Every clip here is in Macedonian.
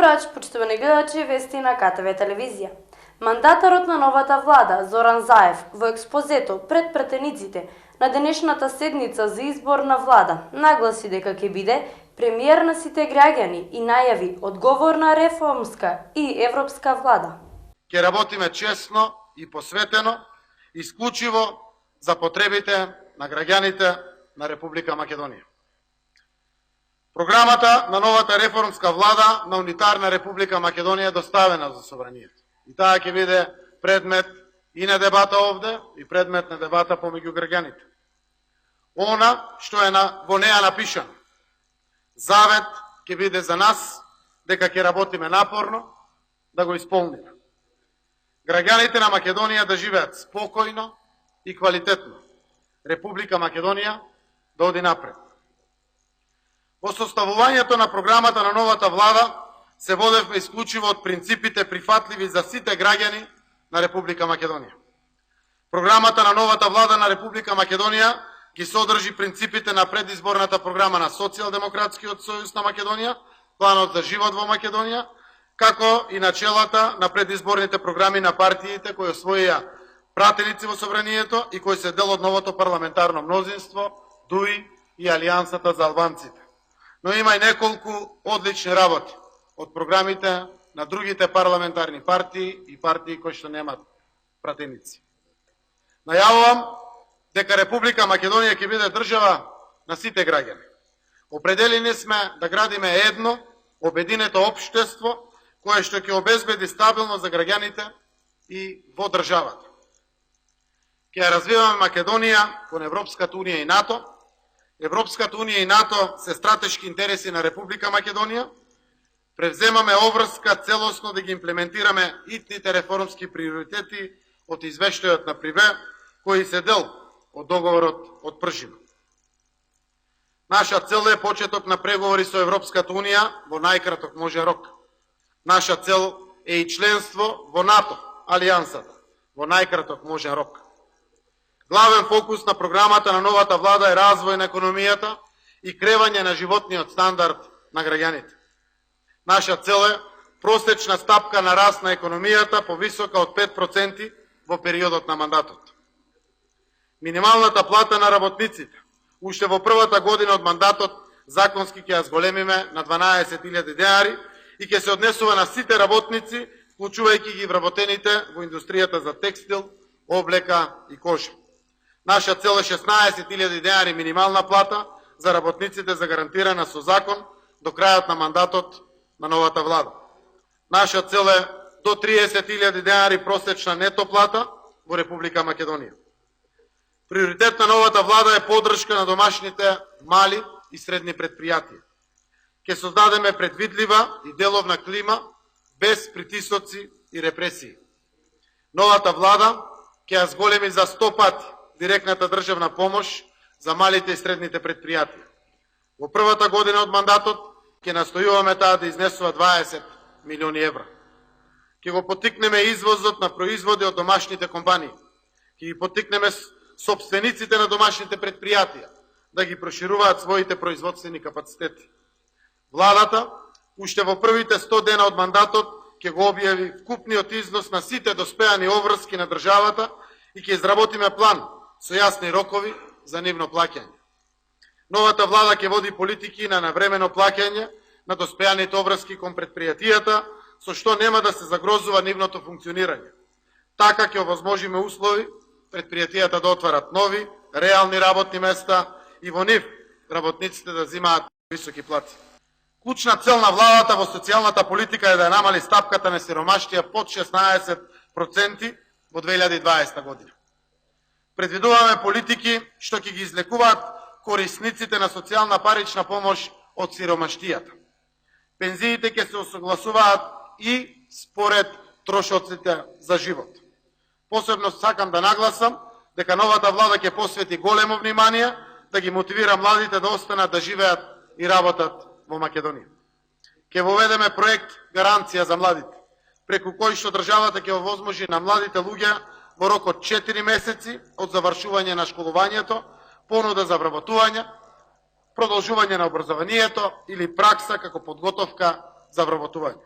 брач, почитувани гледачи, вести на КТВ телевизија. Мандатарот на новата влада, Зоран Заев, во експозето пред пратениците на денешната седница за избор на влада, нагласи дека ќе биде премиер на сите граѓани и најави одговорна реформска и европска влада. Ќе работиме честно и посветено, исклучиво за потребите на граѓаните на Република Македонија. Програмата на новата реформска влада на унитарна Република Македонија е доставена за собранието. И таа ќе биде предмет и на дебата овде, и предмет на дебата помеѓу граѓаните. Она што е во неа напишано, завет ќе биде за нас дека ќе работиме напорно да го исполниме. Граѓаните на Македонија да живеат спокојно и квалитетно. Република Македонија да оди напред. Во составувањето на програмата на новата влада се водевме исклучиво од принципите прифатливи за сите граѓани на Република Македонија. Програмата на новата влада на Република Македонија ги содржи принципите на предизборната програма на Социјалдемократскиот сојуз на Македонија, планот за живот во Македонија, како и начелата на предизборните програми на партиите кои освоија пратеници во собранието и кои се дел од новото парламентарно мнозинство, ДУИ и Алијансата за албанците. Но има и неколку одлични работи од програмите на другите парламентарни партии и партии кои што немат пратеници. Најавувам дека Република Македонија ќе биде држава на сите граѓани. Определени сме да градиме едно, обединето општество, кое што ќе обезбеди стабилност за граѓаните и во државата. Ќе развиваме Македонија кон Европската унија и НАТО. Европската унија и НАТО се стратешки интереси на Република Македонија. Превземаме обврска целосно да ги имплементираме итните реформски приоритети од извештајот на ПРИВЕ, кои се дел од договорот од Пршина. Наша цел е почеток на преговори со Европската унија во најкраток можен рок. Наша цел е и членство во НАТО, Алијансата, во најкраток можен рок. Главен фокус на програмата на новата влада е развој на економијата и кревање на животниот стандард на граѓаните. Наша цел е просечна стапка на раст на економијата повисока од 5% во периодот на мандатот. Минималната плата на работниците уште во првата година од мандатот законски ќе ја зголемиме на 12.000 денари и ќе се однесува на сите работници, вклучувајќи ги вработените во индустријата за текстил, облека и кожа. Наша цел е 16.000 денари минимална плата за работниците загарантирана со закон до крајот на мандатот на новата влада. Наша цел е до 30.000 денари просечна нето плата во Република Македонија. Приоритет на новата влада е поддршка на домашните мали и средни предпријатија. Ќе создадеме предвидлива и деловна клима без притисоци и репресии. Новата влада ќе ја зголеми за 100 пати директната државна помош за малите и средните предпријатија. Во првата година од мандатот ќе настојуваме таа да изнесува 20 милиони евра. Ќе го поттикнеме извозот на производи од домашните компании. Ќе ги поттикнеме сопствениците на домашните предпријатија да ги прошируваат своите производствени капацитети. Владата уште во првите 100 дена од мандатот ќе го објави вкупниот износ на сите доспеани обврски на државата и ќе изработиме план со јасни рокови за нивно плаќање. Новата влада ќе води политики на навремено плаќање на доспеаните обврски кон предпријатијата, со што нема да се загрозува нивното функционирање. Така ќе овозможиме услови предпријатијата да отварат нови, реални работни места и во нив работниците да земаат високи плати. Клучна цел на владата во социјалната политика е да ја намали стапката на сиромаштија под 16% во 2020 година. Предвидуваме политики што ќе ги излекуваат корисниците на социјална парична помош од сиромаштијата. Пензиите ќе се осогласуваат и според трошоците за живот. Посебно сакам да нагласам дека новата влада ќе посвети големо внимание да ги мотивира младите да останат да живеат и работат во Македонија. Ќе воведеме проект Гаранција за младите, преку кој што државата ќе овозможи на младите луѓе во рок од 4 месеци од завршување на школувањето, понуда за вработување, продолжување на образованието или пракса како подготовка за вработување.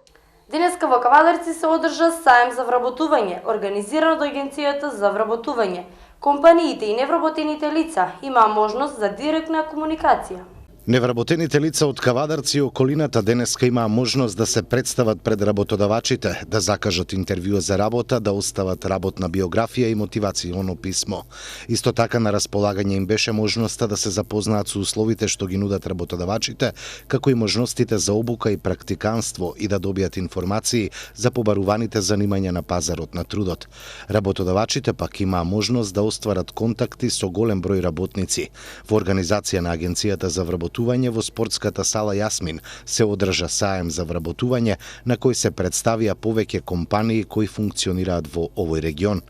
Денеска во Кавадарци се одржа саем за вработување, организиран од Агенцијата за вработување. Компаниите и невработените лица имаа можност за директна комуникација. Невработените лица од Кавадарци и околината денеска имаа можност да се представат пред работодавачите, да закажат интервју за работа, да остават работна биографија и мотивационо писмо. Исто така на располагање им беше можноста да се запознаат со условите што ги нудат работодавачите, како и можностите за обука и практиканство и да добијат информации за побаруваните занимања на пазарот на трудот. Работодавачите пак имаа можност да остварат контакти со голем број работници. Во организација на Агенцијата за вработување во спортската сала Јасмин се одржа саем за вработување на кој се представија повеќе компании кои функционираат во овој регион.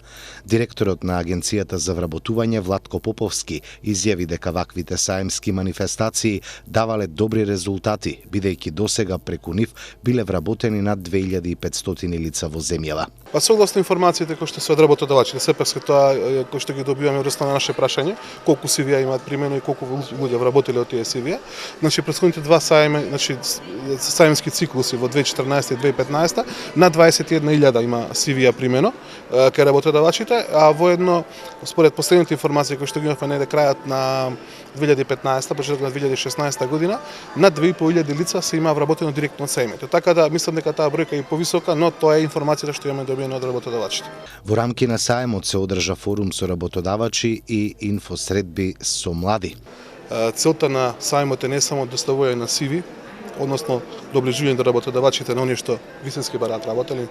Директорот на Агенцијата за вработување Владко Поповски изјави дека ваквите саемски манифестации давале добри резултати, бидејќи досега преку нив биле вработени над 2500 лица во земјава. Па согласно информациите кои што се од работодавачите, сепак се тоа кои што ги добиваме врз на наше прашање, колку CV имаат примено и колку луѓе вработеле од тие CV. Значи претходните два саеми, значи саемски циклуси во 2014 и 2015 на 21.000 има CV примено кај работодавачите, а воедно според последните информации кои што ги имавме негде крајот на 2015, почетокот на 2016 година, над 2500 лица се има вработено директно од саемите. Така да мислам дека таа бројка е повисока, но тоа е информацијата што имаме добиена од работодавачите. Во рамки на саемот се одржа форум со работодавачи и инфосредби со млади. Целта на саемот е не само доставување на CV, односно доближување до работодавачите на оние што вистински бараат работени,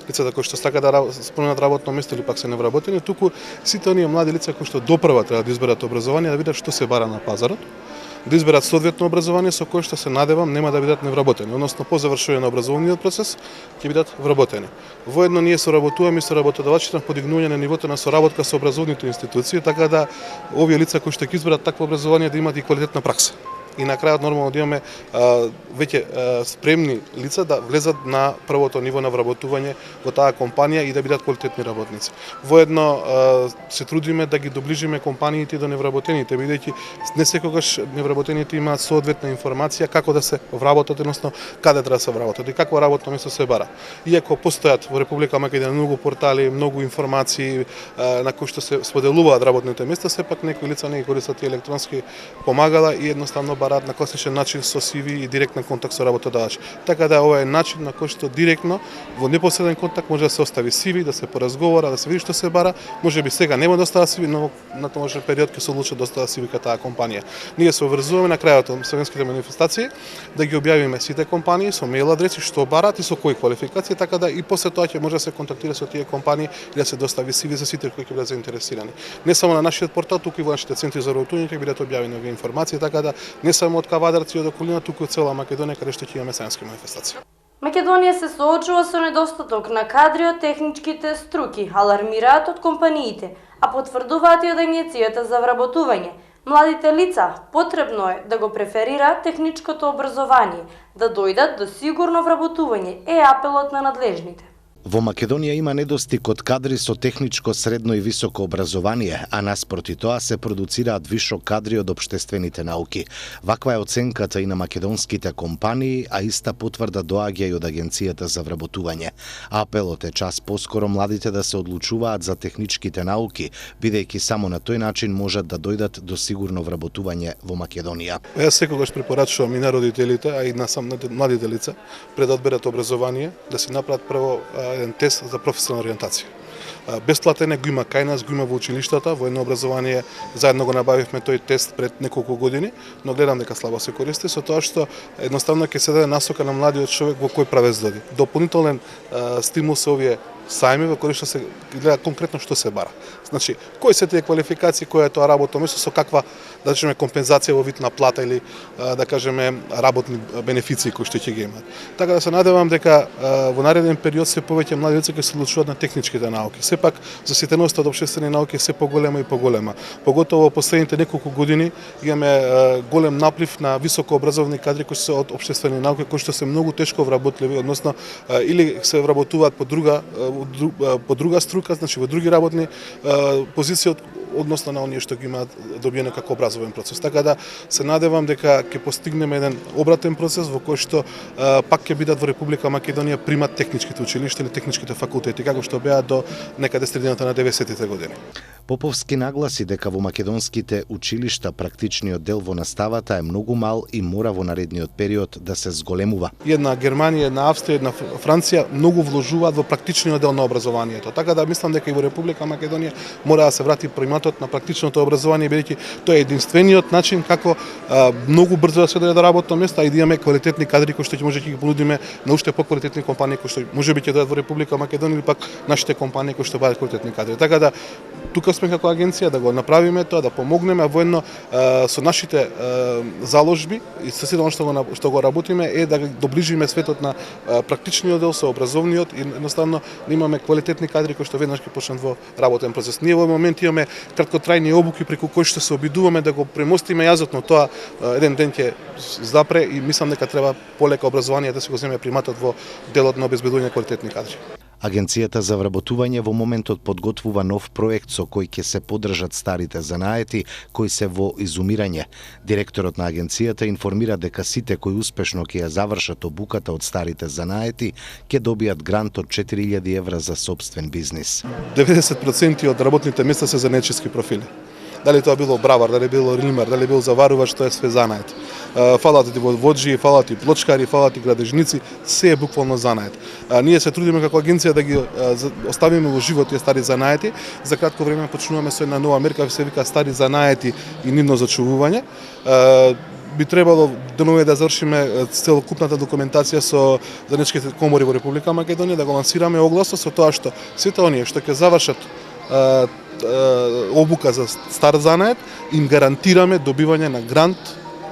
лицата кои што сакаат да спомнат работно место или пак се невработени, туку сите оние млади лица кои што допрва треба да изберат образование, да видат што се бара на пазарот, да изберат соодветно образование со кое што се надевам нема да бидат невработени, односно по завршување на образовниот процес ќе бидат вработени. Воедно ние соработуваме со работодавачите на подигнување на нивото на соработка со образовните институции, така да овие лица кои што ќе изберат такво образование да имаат и квалитетна пракса. И на крајот нормално да имаме веќе спремни лица да влезат на првото ниво на вработување во таа компанија и да бидат квалитетни работници. Воедно се трудиме да ги доближиме компаниите до невработените, бидејќи не секогаш невработените имаат соодветна информација како да се вработат, односно каде треба да се вработат и какво работно место се бара. Иако постојат во Република Македонија многу портали, многу информации на кои што се споделуваат работните места, сепак некои лица не ги користат и електронски помагала и едноставно бараат на класичен начин со CV и директен контакт со работодавач. Така да ова е начин на кој што директно во непосреден контакт може да се остави CV, да се поразговара, да се види што се бара. Можеби сега нема да остава CV, но на този период ќе се одлучи да остава CV кај таа компанија. Ние се обврзуваме на крајот од саемските манифестации да ги објавиме сите компании со мејл адреси што бараат и со кои квалификации, така да и после тоа ќе може да се контактира со тие компании и да се достави CV за сите кои ќе бидат заинтересирани. Не само на нашиот портал, туку и во нашите центри за вработување ќе бидат објавени овие информации, така да не само од Кавадарци и од околина, туку од цела Македонија каде што ќе имаме саемски манифестации. Македонија се соочува со недостаток на кадри од техничките струки, алармираат од компаниите, а потврдуваат и од Агенцијата за вработување. Младите лица потребно е да го преферираат техничкото образование, да дојдат до сигурно вработување, е апелот на надлежните. Во Македонија има недостиг од кадри со техничко, средно и високо образование, а наспроти тоа се продуцираат вишок кадри од општествените науки. Ваква е оценката и на македонските компании, а иста потврда доаѓа и од Агенцијата за вработување. Апелот е час поскоро младите да се одлучуваат за техничките науки, бидејќи само на тој начин можат да дојдат до сигурно вработување во Македонија. Јас секогаш препорачувам и на родителите, а и на младите лица, пред да одберат образование, да си направат прво еден тест за професионална ориентација. Бесплатен го има кај нас, го има во училиштата, во едно образование, заедно го набавивме тој тест пред неколку години, но гледам дека слабо се користи, со тоа што едноставно ќе се даде насока на младиот човек во кој правец доди. Дополнителен стимул се овие сајми во кои што се гледа конкретно што се бара. Значи, кои се тие квалификации, која е тоа работно место, со каква, да кажеме, компензација во вид на плата или, да кажеме, работни бенефиции кои што ќе ги имаат. Така да се надевам дека во нареден период се повеќе млади лица ќе се одлучуваат на техничките науки. Сепак, заситеноста од општествени науки е се поголема и поголема. Поготово во последните неколку години имаме голем наплив на високо образовани кадри кои се од општествени науки, кои што се многу тешко вработливи, односно или се вработуваат по друга струка, значи во други работни позиции односно на оние што ги имаат добиено како образовен процес. Така да се надевам дека ќе постигнеме еден обратен процес во кој што пак ќе бидат во Република Македонија примат техничките училишта или техничките факултети, како што беа до некаде средината на 90-тите години. Поповски нагласи дека во македонските училишта практичниот дел во наставата е многу мал и мора во наредниот период да се зголемува. Една Германија, една Австрија, една Франција многу вложуваат во практичниот дел на образованието. Така да мислам дека и во Република Македонија мора да се врати приматот на практичното образование, бидејќи тоа е единствениот начин како многу брзо да се дојде до работно место и да имаме квалитетни кадри кои што ќе може да ги понудиме на уште поквалитетни компании кои што можеби ќе дојдат во Република Македонија или пак нашите компании кои што бајат квалитетни кадри. Така да тука сме како агенција да го направиме тоа, да помогнеме, а воедно со нашите заложби и со сето она што го работиме е да доближиме светот на практичниот дел со образовниот и едноставно да имаме квалитетни кадри кои што веднаш ќе почнат во работен процес. Ние во момент имаме краткотрајни обуки преку кои што се обидуваме да го премостиме јазот, но тоа еден ден ќе запре и мислам дека треба полека образование да се го земе приматот во делот на обезбедување квалитетни кадри. Агенцијата за вработување во моментот подготвува нов проект со кој ќе се поддржат старите занаети кои се во изумирање. Директорот на агенцијата информира дека сите кои успешно ќе ја завршат обуката од старите занаети ќе добијат грант од 4000 евра за сопствен бизнис. 90% од работните места се занаетчески профили. Дали тоа било бравар, дали било римар, дали било заварувач, тоа е све занает. Фалат и воджи, фалат и плочкари, фалат и градежници, се е буквално занает. Ние се трудиме како агенција да ги оставиме во живот тие стари занаети. За кратко време почнуваме со една нова мерка, се вика стари занаети и нивно зачувување. Би требало денове да завршиме целокупната документација со занаетческите комори во Република Македонија, да го лансираме огласот со тоа што сите оние што ќе завршат обука за стар занает, им гарантираме добивање на грант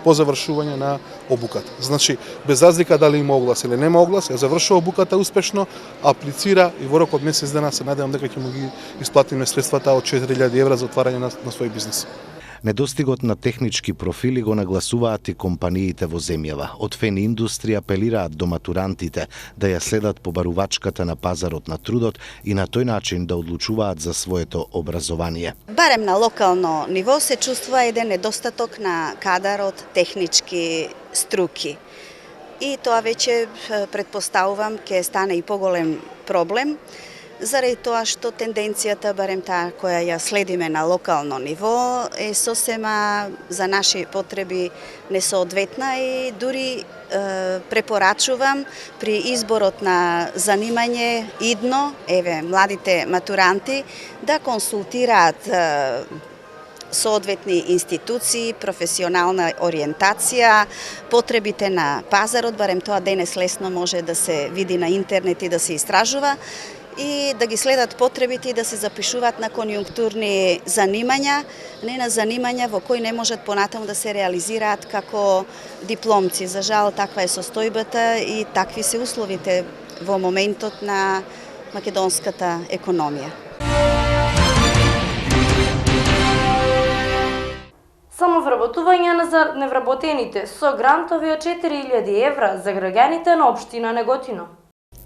по завршување на обуката. Значи, без разлика дали има оглас или нема оглас, ја завршува обуката успешно, аплицира и во рок од месец дена се надевам дека ќе му ги исплатиме средствата од 4000 евра за отварање на свој бизнис. Недостигот на технички профили го нагласуваат и компаниите во земјава. Од ФЕН Индустрија апелираат до матурантите да ја следат побарувачката на пазарот на трудот и на тој начин да одлучуваат за своето образование. Барем на локално ниво се чувствува еден недостаток на кадар од технички струки. И тоа веќе претпоставувам ќе стане и поголем проблем, заради тоа што тенденцијата, барем таа која ја следиме на локално ниво, е сосема за наши потреби несоодветна и дури препорачувам при изборот на занимање идно, младите матуранти, да консултираат соодветни институции, професионална ориентација, потребите на пазарот, барем тоа денес лесно може да се види на интернет и да се истражува, и да ги следат потребите и да се запишуваат на конјунктурни занимања, не на занимања во кои не можат понатаму да се реализираат како дипломци. За жал, таква е состојбата и такви се условите во моментот на македонската економија. Самовработување на невработените со грантови од 4000 евра за граѓаните на општина Неготино.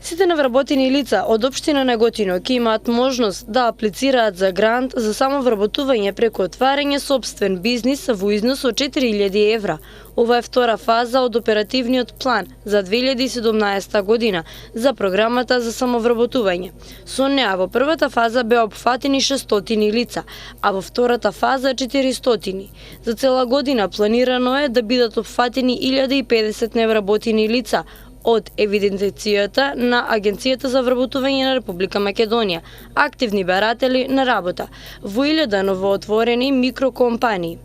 Сите невработени лица од општина Неготино ќе имаат можност да аплицираат за грант за самовработување преку отварање сопствен бизнис во износ од 4000 евра. Ова е втора фаза од оперативниот план за 2017 година за програмата за самовработување. Со неа во првата фаза беа опфатени 600 лица, а во втората фаза 400. За цела година планирано е да бидат опфатени 1050 невработени лица од евиденцијата на Агенцијата за вработување на Република Македонија, активни баратели на работа, во 1000 новоотворени микрокомпании.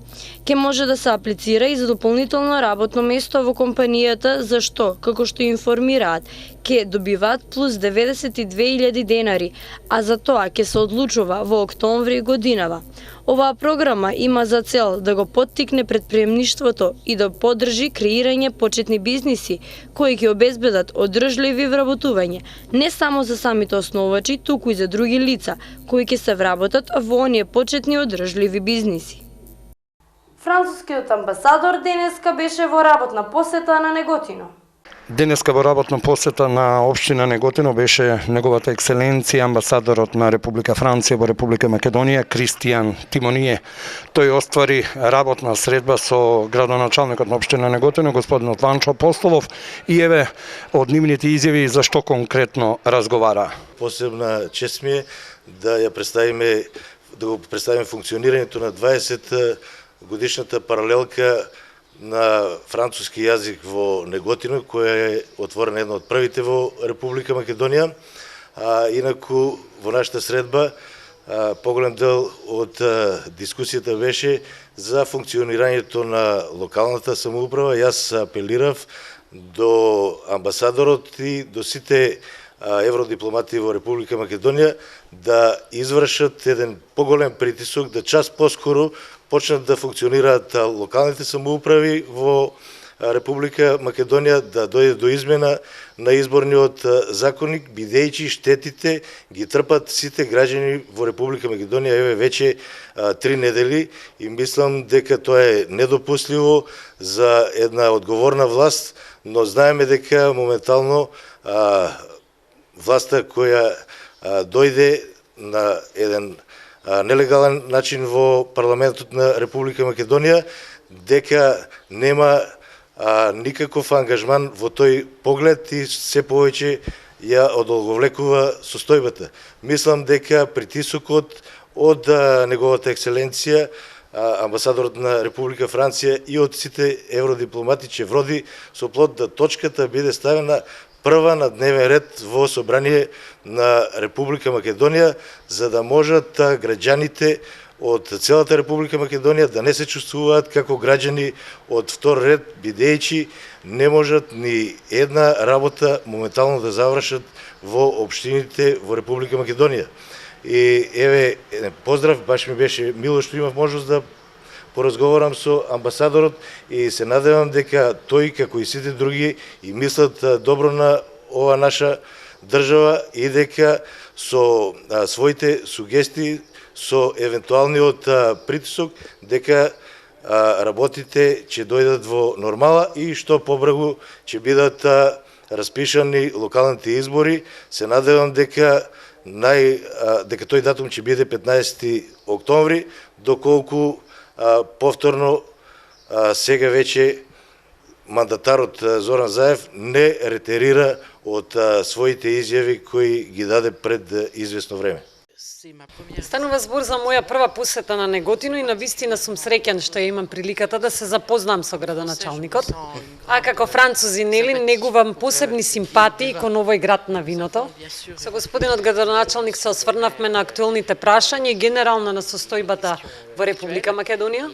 Ке може да се аплицира и за дополнително работно место во компанијата, за што, како што информираат, ке добиваат плюс 92.000 денари, а за тоа ке се одлучува во октомври годинава. Оваа програма има за цел да го поттикне претприемништвото и да поддржи креирање почетни бизниси кои ќе обезбедат одржливи вработување, не само за самите основачи, туку и за други лица кои ќе се вработат во оние почетни одржливи бизниси. Францускиот амбасадор денеска беше во работна посета на Неготино. Денеска во работна посета на општина Неготино беше неговата екселенција амбасадорот на Република Франција во Република Македонија Кристијан Тимоние. Тој оствари работна средба со градоначалникот на општина Неготино господинот Ванчо Апостолов и еве од нивните изјави за што конкретно разговара. Посебна чест ми е да ја представиме функционирањето на 20 годишната паралелка на француски јазик во Неготино, која е отворена една од првите во Република Македонија. Инаку во нашата средба поголем дел од дискусијата беше за функционирањето на локалната самоуправа. Јас апелирав до амбасадорот и до сите евродипломати во Република Македонија да извршат еден поголем притисок, да час поскоро почнат да функционираат локалните самоуправи во Република Македонија, да дојде до измена на изборниот законник, бидејќи штетите ги трпат сите граѓани во Република Македонија еве веќе 3 недели и мислам дека тоа е недопустливо за една одговорна власт, но знаеме дека моментално власта која дојде на еден нелегален начин во парламентот на Република Македонија, дека нема никаков ангажман во тој поглед и се повеќе ја одолговлекува состојбата. Мислам дека притисокот од неговата екселенција, амбасадорот на Република Франција и од сите евродипломати ќе вроди со плод да точката биде ставена прва на дневен ред во собрание на Република Македонија, за да можат граѓаните од целата Република Македонија да не се чувствуваат како граѓани од втор ред, бидејќи не можат ни една работа моментално да завршат во општините во Република Македонија. И еве поздрав, баш ми беше мило што имав можност да поразговарам со амбасадорот и се надевам дека тој, како и сите други, и мислат добро на ова наша држава и дека со своите сугестии, со евентуалниот притисок, дека работите ќе дојдат во нормала и што побрзо ќе бидат распишани локалните избори. Се надевам дека тој датум ќе биде 15 октомври, доколку повторно сега веќе мандатарот Зоран Заев не ретерира од своите изјави кои ги даде пред известно време. Станува збор за моја прва посета на Неготино и навистина сум среќен што ја имам приликата да се запознам со градоначалникот. А како французин, нели, негувам посебни симпатии кон овој град на виното. Со господинот градоначалник се осврнавме на актуелните прашања и генерално на состојбата во Република Македонија.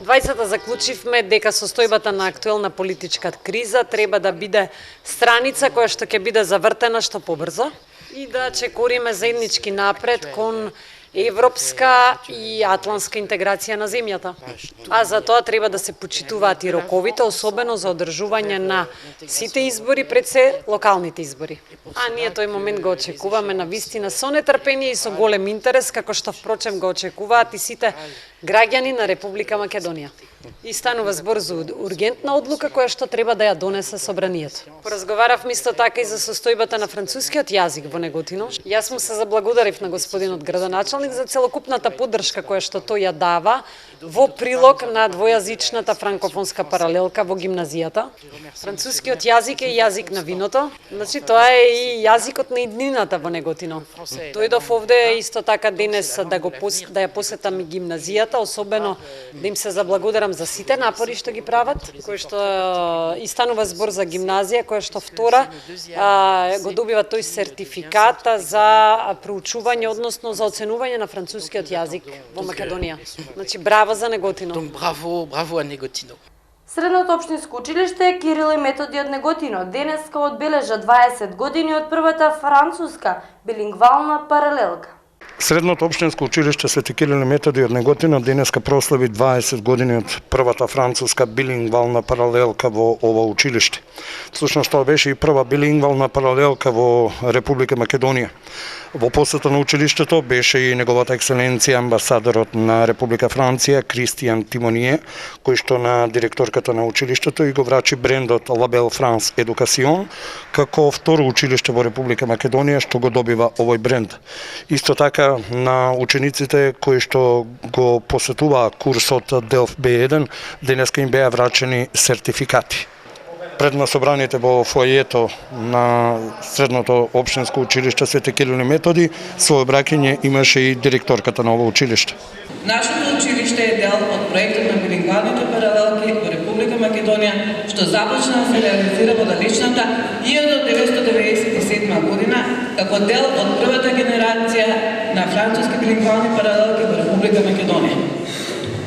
Двајцата заклучивме дека состојбата на актуелна политичка криза треба да биде страница која што ќе биде завртена што побрзо и да чекориме заеднички напред кон европска и атлантска интеграција на земјата. А за тоа треба да се почитуваат и роковите, особено за одржување на сите избори пред се локалните избори. А ние тој момент го очекуваме на вистина со нетрпение и со голем интерес, како што впрочем го очекуваат и сите граѓани на Република Македонија. И станува збор за ургентна одлука која што треба да ја донесе собранието. Поразговаравме исто така и за состојбата на францускиот јазик во Неготино. Јас му се заблагодарив на господинот градоначалник за целокупната поддршка која што тој ја дава во прилог на двојазичната франкофонска паралелка во гимназијата. Францускиот јазик е јазик на виното, значи тоа е и јазикот на иднината во Неготино. Дојдов овде исто така денес да ја посетам и гимназијата, особено да им се заблагодарам за сите напори што ги прават, кои што и станува збор за гимназија, која што втора го добива тој сертификат за проучување, односно за оценување на францускиот јазик во Македонија. Значи, браво за Неготино. Браво а Неготино. Средното општинско училиште Кирил и Методи од Неготино денеска одбележа 20 години од првата француска билингвална паралелка. Средното општинско училиште Свети Кирил и Методи од Неготина денеска прослави 20 години од првата француска билингвална паралелка во ова училиште. Всушност тоа беше и прва билингвална паралелка во Република Македонија. Во посета на училиштето беше и неговата екселенција амбасадорот на Република Франција Кристијан Тимоние, кој што на директорката на училиштето и го врачи брендот Label France Education, како второ училиште во Република Македонија што го добива овој бренд. Исто така на учениците кои што го посетуваа курсот Delft B1, денеска им беа врачени сертификати. Пред на собраните во фојето на Средното општинско училиште Свети Кирил и Методи, свој обраќање имаше и директорката на ово училиште. Нашето училиште е дел од проектот на билингвалните паралелки во Република Македонија, што започна да се реализира во далечната 1997 година, како дел од првата генерација на француски билингвални паралелки во Република Македонија.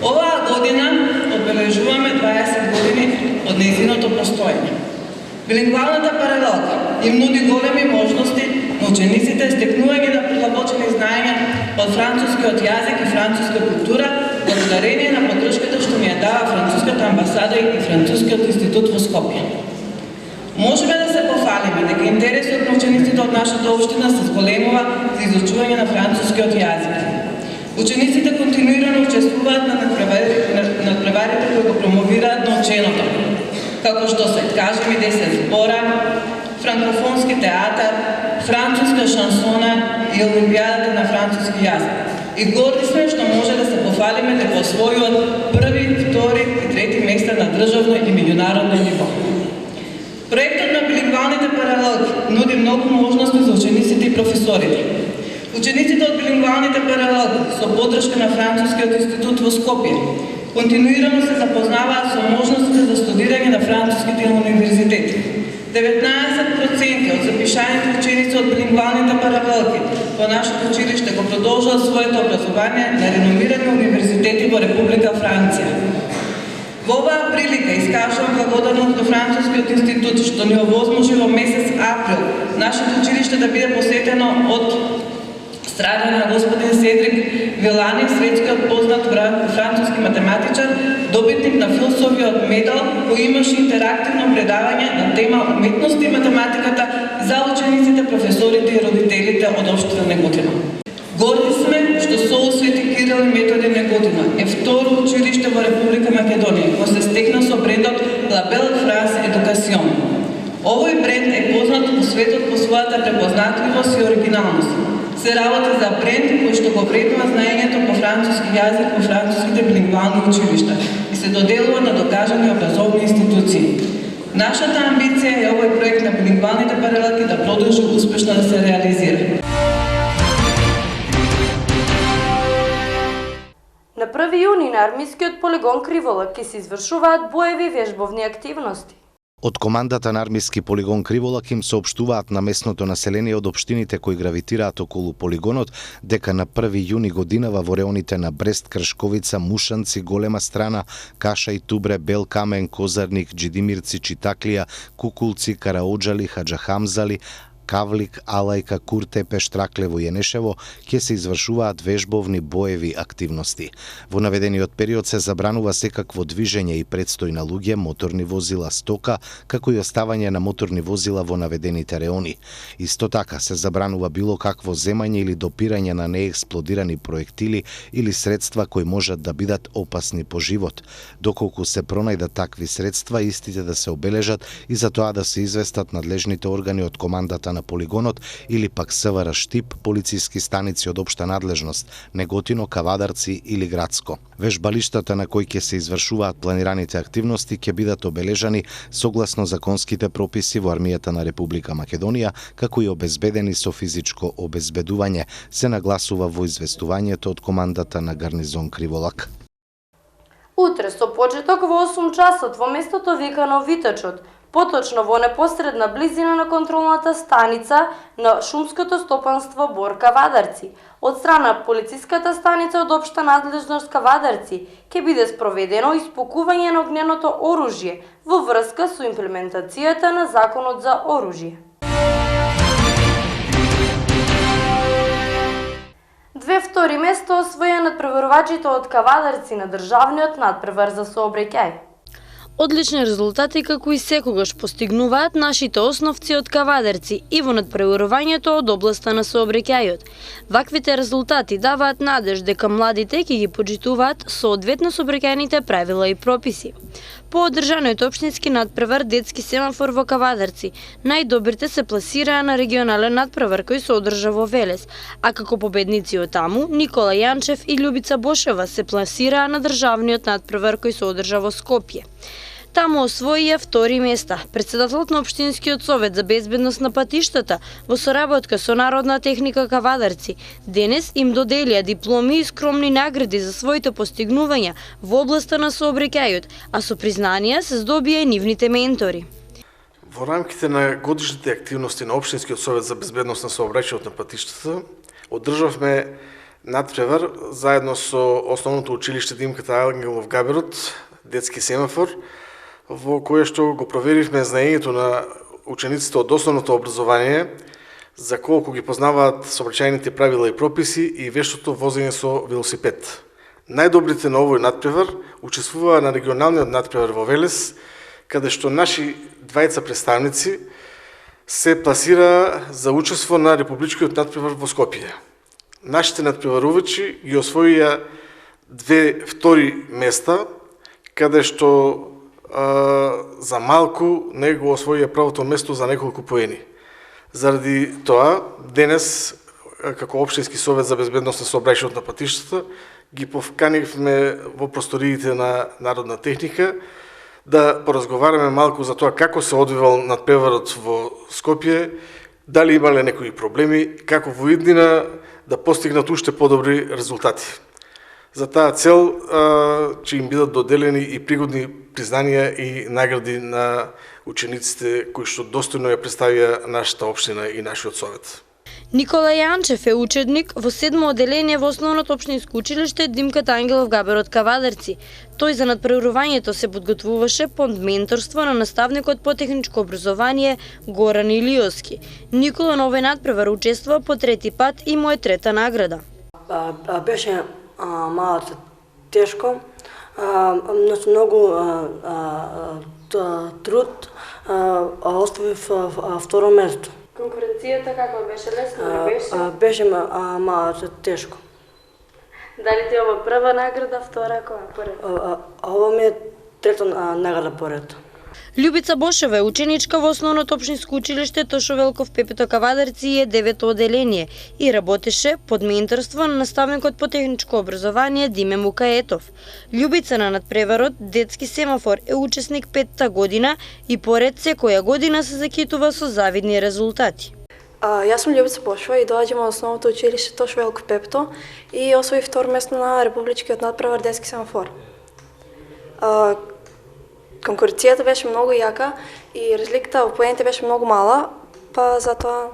Оваа година одбележуваме 20 години од нејзиното постоење. Билингвалната паралелка им нуди големи можности на учениците стекнување на прилагочени знаења од францускиот јазик и француска култура, благодарение на поддршката што ни ја дава француската амбасада и францускиот институт во Скопје. Можеме да се пофалиме дека интересот на учениците од нашата општина се зголемува за изучување на францускиот јазик. Учениците континуирано учествуваат на надпреварите кои го промовираат наученото, како што се кажеми 10 збора, франкофонски театар, француска шансона и олимпијадата на француски јазик. И горди сме што може да се пофалиме дека освојуват први, втори и трети места на државно и меѓународно ниво. Проектот на билингвалните паралелки нуди многу можности за учениците и професорите. Учениците од билингвалните паралелки со поддршка на Францускиот институт во Скопје континуирано се запознаваат со можностите за студирање на француските универзитети. 19% од запишаните ученици од билингвалните паралелки во нашето училиште го продолжуваат своето образование на реномирани универзитети во Република Франција. Во оваа прилика искажувам благодарност до Францускиот институт што ни овозможи во месец април нашето училиште да биде посетено од страна на господин Седрик Вилани, светскиот познат француски математичар, добитник на Филсовиот медал, кој имаше интерактивно предавање на тема уметност и математиката за учениците, професорите и родителите од општина Неготина. Горди сме што СОУ Свети Кирил и Методи Неготина е второ училиште во Република Македонија кој се стекна со брендот Label France Education. Овој бренд е познат во светот по својата препознатливост и оригиналност. Се работи за бренд кој што го вреднува знаењето по француски јазик во француските билингвални училишта и се доделува на докажани образовни институции. Нашата амбиција е овој проект на билингвалните паралелки да продолжи успешно да се реализира. На 1 јуни на армискиот полигон Кривола ќе се извршуваат боеви вежбовни активности. Од командата на армиски полигон Криволак им соопштуваат на местното население од општините кои гравитираат околу полигонот дека на 1 јуни годинава во реоните на Брест, Кршковица, Мушанци, Голема Страна, Кашај, Тубре, Бел Камен, Козарник, Джидимирци, Читаклија, Кукулци, Караоџали, Хаџахамзали, Кавлик, Алајка, Куртепе, Штраклево и Енешево ќе се извршуваат вежбовни боеви активности. Во наведениот период се забранува секакво движење и предстој на луѓе, моторни возила, стока, како и оставање на моторни возила во наведените реони. Исто така се забранува било какво земање или допирање на неексплодирани проектили или средства кои можат да бидат опасни по живот. Доколку се пронајдат такви средства, истите да се обележат и за тоа да се известат надлежните органи од командата на полигонот или пак СВР Штип, полициски станици од општа надлежност, Неготино, Кавадарци или Градско. Вежбалиштата на кои ќе се извршуваат планираните активности ќе бидат обележани согласно законските прописи во армијата на Република Македонија, како и обезбедени со физичко обезбедување, се нагласува во известувањето од командата на гарнизон Криволак. Утре со почеток во 8 часот во местото викано Витачот, поточно во непосредна близина на контролната станица на шумското стопанство Бор Кавадарци. Од страна полициската станица од општа надлежност Кавадарци ќе биде спроведено испукување на огненото оружје во врска со имплементацијата на законот за оружје. 2 втори место освоја надпреварувачите од Кавадарци на државниот надпревар за сообраќај. Одлични резултати како и секогаш постигнуваат нашите основци од Кавадарци и во надпреварувањето од областа на сообраќајот. Ваквите резултати даваат надеж дека младите ќе ги почитуваат соодветно сообраќајните правила и прописи. По одржаниот општински надпревар детски семафор во Кавадарци, најдобрите се пласираа на регионален надпревар кој се одржа во Велес, а како победници од таму Никола Јанчев и Љубица Бошева се пласираа на државниот надпревар кој се одржа во Скопје. Таму освоија втори места. Председателот на Општинскиот совет за безбедност на патиштата во соработка со Народна техника Кавадарци денес им доделија дипломи и скромни награди за своите постигнувања во областа на сообраќајот, а со признанија се здобија и нивните ментори. Во рамките на годишните активности на Општинскиот совет за безбедност на сообраќајот на патиштата одржавме надпревар заедно со Основното училиште Димката Ангелов Габерот, детски семафор, во кое што го проверивме знаењето на учениците од основното образование за колку ги познаваат сообраќајните правила и прописи и вештото возење со велосипед. Најдобрите на овој надпревар учествуваа на регионалниот надпревар во Велес, каде што наши двајца представници се пласираа за учество на републичкиот надпревар во Скопје. Нашите надпреварувачи ги освоија две втори места, каде што за малку не го освоија правото место за неколку поени. Заради тоа, денес, како Општински совет за безбедност на сообраќајот на патиштата, ги повканивме во просториите на Народна техника да поразговараме малку за тоа како се одвивал надпреварот во Скопје, дали имале некои проблеми, како во иднина да постигнат уште подобри резултати. За таа цел ќе им бидат доделени и пригодни признанија и награди на учениците кои што достојно ја представија нашата општина и нашиот совет. Никола Јанчев е учедник во 7-о оделение во Основното општинско училиште Димката Ангелов Габерот Кавадарци. Тој за надпреварувањето се подготвуваше под менторство на наставникот по техничко образование Горан Илиоски. Никола на овој надпревар учествува по трети пат и му е трета награда. Беше малку тешко, многу труд, оставив второ место. Конкуренцијата како беше, лесно не беше? Беше малку тешко. Дали ти ова прва награда, втора, која поред? Ова ми е трета награда поред. Љубица Бошева е ученичка во Основното општинско училиште Тошо Велков Пепето Кавадарци и е 9-то оделение и работеше под менторство на наставникот по техничко образование Диме Мукаетов. Љубица на надпреварот детски семафор е учесник 5-та година и поред секоја година се закитува со завидни резултати. Јас сум Љубица Бошева и доаѓам од Основното училиште Тошо Велков Пепето и освоив второ место на републичкиот надпревар детски семафор. Конкуренцијата беше многу јака и разликата во поените беше многу мала, па затоа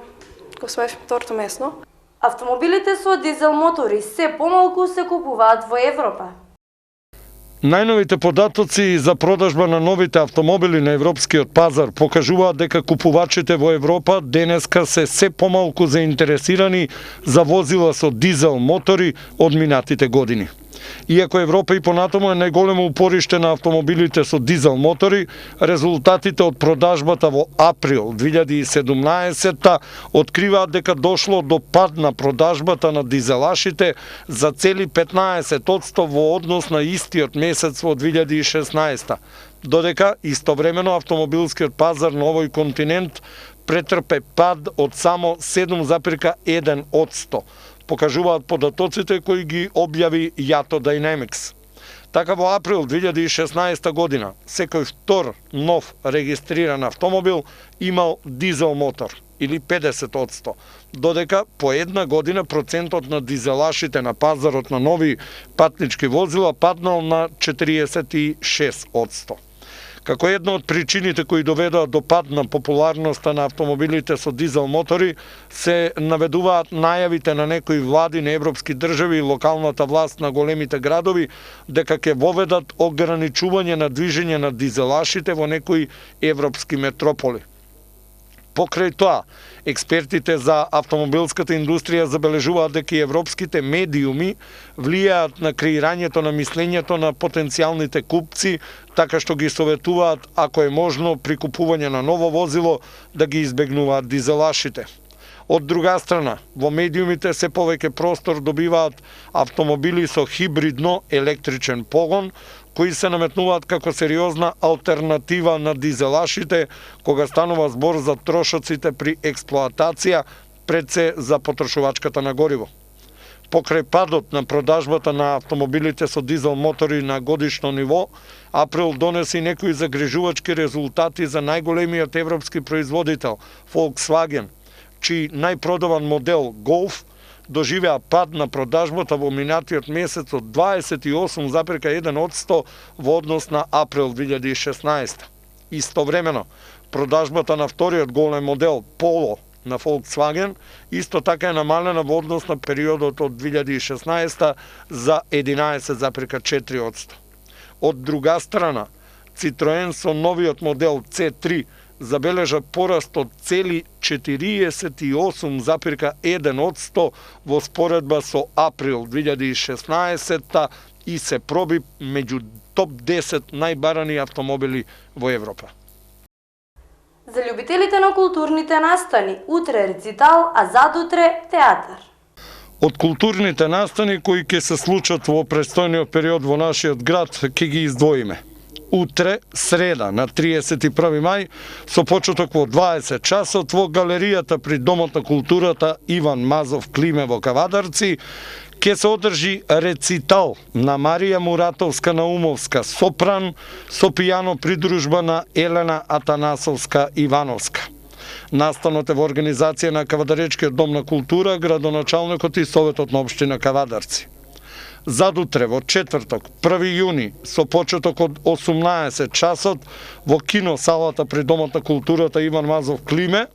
го освоив второто место. Автомобилите со дизел мотори се помалку се купуваат во Европа. Најновите податоци за продажба на новите автомобили на европскиот пазар покажуваат дека купувачите во Европа денеска се помалку заинтересирани за возила со дизел мотори од минатите години. Иако Европа и понатаму е најголемо упориште на автомобилите со дизел мотори, резултатите од продажбата во април 2017 откриваат дека дошло до пад на продажбата на дизелашите за цели 15% во однос на истиот месец во 2016, додека истовремено автомобилскиот пазар на овој континент претрпе пад од само 7,1%. Покажуваат податоците кои ги објави Јато Dynamics. Така во април 2016 година, секој втор нов регистриран автомобил имал дизел мотор, или 50%, додека по една година процентот на дизелашите на пазарот на нови патнички возила паднал на 46%. Како една од причините кои доведоа до пад на популарноста на автомобилите со дизел мотори се наведуваат најавите на некои влади на европски држави и локалната власт на големите градови дека ќе воведат ограничување на движење на дизелашите во некои европски метрополи. Покрај тоа, експертите за автомобилската индустрија забележуваат дека и европските медиуми влијаат на креирањето на мислењето на потенцијалните купци, така што ги советуваат, ако е можно, при купување на ново возило, да ги избегнуваат дизелашите. Од друга страна, во медиумите се повеќе простор добиваат автомобили со хибридно електричен погон, кои се наметнуваат како сериозна алтернатива на дизелашите, кога станува збор за трошоците при експлоатација, пред се за потрошувачката на гориво. Покрај падот на продажбата на автомобилите со дизел мотори на годишно ниво, април донесе и некои загрижувачки резултати за најголемиот европски производител, Volkswagen, чиј најпродаван модел Golf доживеа пад на продажбата во минатиот месец од 28,1% во однос на април 2016. Истовремено, продажбата на вториот голем модел Polo на Volkswagen исто така е намалена во однос на периодот од 2016 за 11,4%. Од друга страна, Citroen со новиот модел C3 забележа пораст од цели 48,1% во споредба со април 2016 и се проби меѓу топ 10 најбарани автомобили во Европа. За љубителите на културните настани, утре рецитал, а задутре театар. Од културните настани кои ќе се случат во престојниот период во нашиот град, ќе ги издвоиме. Утре, среда, на 31 мај, со почеток во 20 часот во галеријата при Домот на културата Иван Мазов Климе во Кавадарци, ќе се одржи рецитал на Марија Муратовска-Наумовска сопран со пијано придружба на Елена Атанасовска Ивановска. Настанот е во организација на Кавадаречкиот дом на култура, градоначалникот и Советот на општина Кавадарци. Задутре во четврток, 1 јуни, со почеток од 18 часот, во киносалата при Домот на културата Иван Мазов Климе,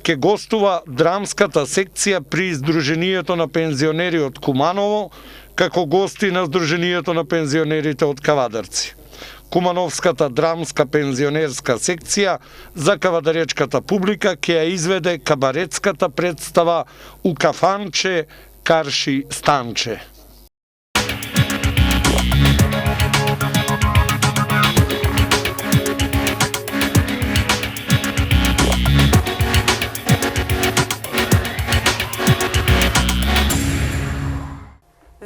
ќе гостува драмската секција при Издруженијето на пензионери од Куманово, како гости на Сдруженијето на пензионерите од Кавадарци. Кумановската драмска пензионерска секција за кавадаречката публика ќе ја изведе кабаретската представа У кафанче Карши Станче.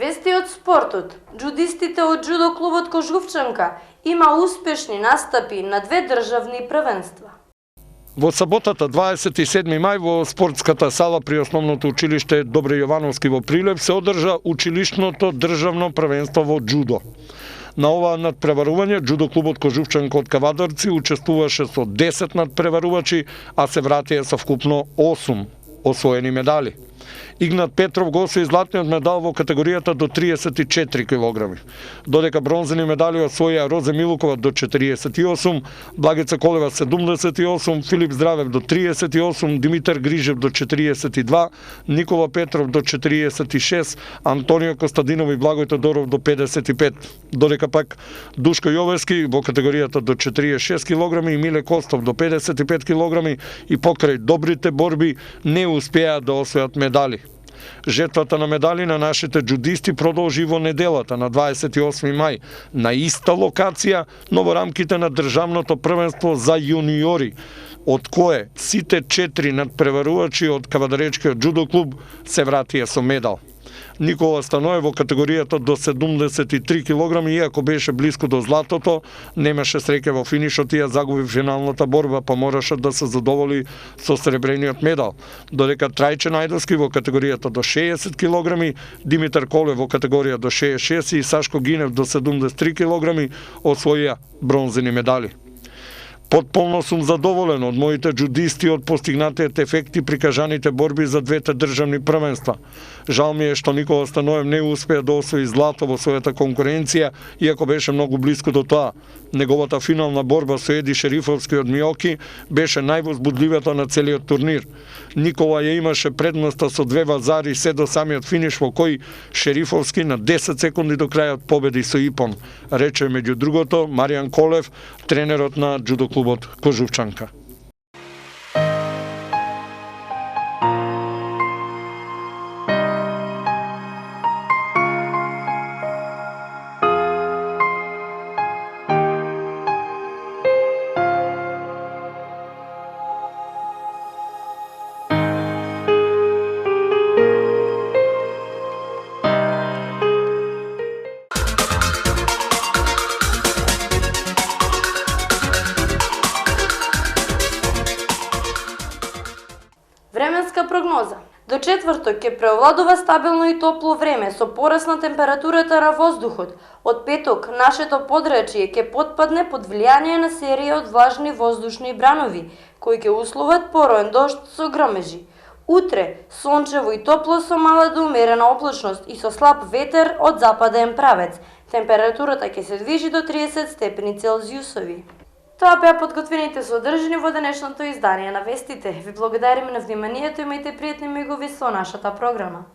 Вести од спортот. Джудистите од џудо клубот Кожувчанка има успешни настапи на 2 државни првенства. Во саботата 27 мај во спортската сала при основното училиште Добре Јовановски во Прилеп се одржа училишното државно првенство во џудо. На ова надпреварување џудо клубот Кожувчанка од Кавадарци учествуваше со 10 надпреварувачи, а се вратија со вкупно 8 освоени медали. Игнат Петров го освои златниот медал во категоријата до 34 килограми, додека бронзени медали освоија Розе Милукова до 48, Благица Колева 78, Филип Здравев до 38, Димитар Грижев до 42, Никола Петров до 46, Антонио Костадинов и Благој Тодоров до 55, додека пак Душко Јовески во категоријата до 46 килограми и Миле Костов до 55 килограми и покрај добрите борби не успеа да освојат медали. Жетвата на медали на нашите џудисти продолжи во неделата на 28 мај на иста локација, но во рамките на државното првенство за јуниори, од кое сите 4 надпреварувачи од Кавадаречкиот џудо клуб се вратија со медал. Никола Станоев во категоријата до 73 килограми, иако беше блиску до златото, немаше среќа во финишот и ја загуби финалната борба, па мораше да се задоволи со сребрениот медал. Додека Трајче Најдовски во категоријата до 60 килограми, Димитар Колев во категорија до 66 и Сашко Гинев до 73 килограми освоија бронзени медали. Потполно сум задоволен од моите џудисти од постигнатиот ефекти при кажаните борби за 2 државни првенства. Жал ми е што Никола Станоев не успеа да освои злато во својата конкуренција, иако беше многу блиску до тоа. Неговата финална борба со Еди Шерифовски од Миоки беше највозбудливата на целиот турнир. Никола ја имаше предноста со 2 вазари се до самиот финиш, во кој Шерифовски на 10 секунди до крајот победи со ипон, рече меѓу другото Маријан Колев, тренерот на џудо клубот Кожувчанка. прогноза. До четврток ќе преовладува стабилно и топло време со пораст на температурата на воздухот. Од петок нашето подрачје ќе потпадне под влијание на серија од влажни воздушни бранови, кои ќе условат пороен дожд со громежи. Утре сончево и топло со мала до умерена облачност и со слаб ветер од западен правец. Температурата ќе се движи до 30 степени Целзиусови. Тоа беа подготвените содржини во денешното издание на вестите. Ви благодариме на вниманието, имајте пријатни мигови со нашата програма.